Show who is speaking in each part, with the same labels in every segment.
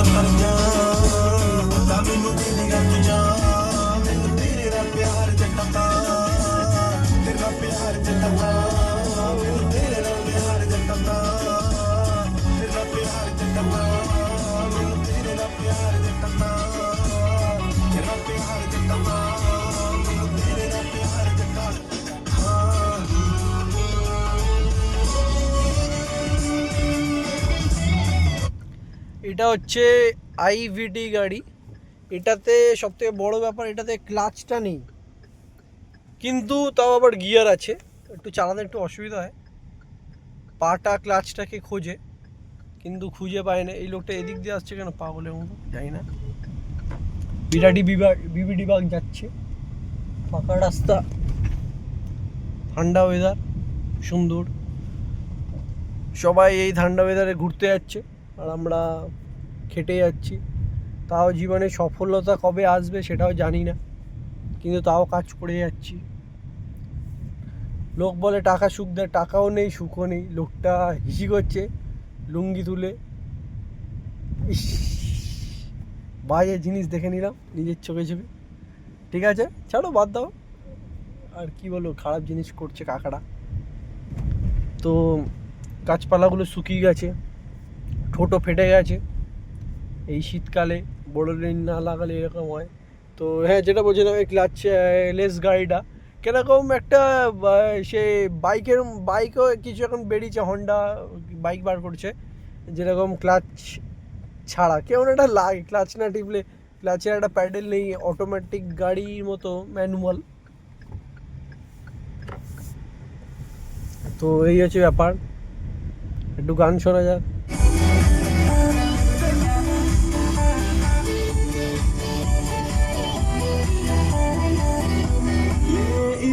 Speaker 1: कर जा मैनू तेरी रख जा मैनू तेरा प्यार जटका तेरा प्यार जटका मैनू तेरा प्यार जटका तेरा प्यार जटका मैनू तेरा प्यार जटका तेरा प्यार जटका मैनू तेरा प्यार जटका এটা হচ্ছে আইভিডি গাড়ি। এটাতে সবথেকে বড় ব্যাপার এটাতে ক্লাচটা নেই, কিন্তু তাও আবার গিয়ার আছে। একটু চালাতে একটু অসুবিধা হয়, পাটা ক্লাচটাকে খোঁজে কিন্তু খুঁজে পায় না। এই লোকটা এদিক দিয়ে আসছে কেন পাগলের মতো জানি না। বিবিডি বাগ যাচ্ছে, ফাঁকা রাস্তা, ঠান্ডা ওয়েদার, সুন্দর। সবাই এই ঠান্ডা ওয়েদারে ঘুরতে যাচ্ছে আর আমরা খেটে যাচ্ছি। তাও জীবনে সফলতা কবে আসবে সেটাও জানি না, কিন্তু তাও কাজ করে যাচ্ছি। লোক বলে টাকা সুখ দেয়, টাকাও নেই সুখও নেই। লোকটা হিসি করছে লুঙ্গি তুলে। ইস, বাজে জিনিস দেখে নিলাম নিজের চোখে চোখে। ঠিক আছে ছাড়ো, বাদ দাও। আর কি বলবো, খারাপ জিনিস করছে কাকাটা। তো গাছপালাগুলো শুকিয়ে গেছে, ঠোঁটো ফেটে গেছে। এই শীতকালে বড় রেন না লাগালে এরকম হয়। তো হ্যাঁ, যেটা বলছিলাম এই ক্লাচলেস গাড়িটা কীরকম একটা সে বাইকও কিছু এখন বেরিয়েছে, হন্ডা বাইক বার করছে যেরকম ক্লাচ ছাড়া কেমন একটা লাগে। ক্লাচ না টিপলে, ক্লাচের একটা প্যাডেল নেই, অটোমেটিক গাড়ির মতো ম্যানুয়াল। তো এই হচ্ছে ব্যাপার। একটু গান শোনা যাক।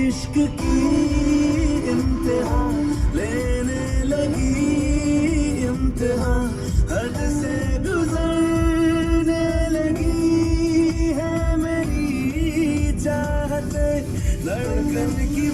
Speaker 1: इश्क की इम्तिहा लेने लगी इम्तिहा हद से गुजरने लगी है मेरी चाहते धड़कन की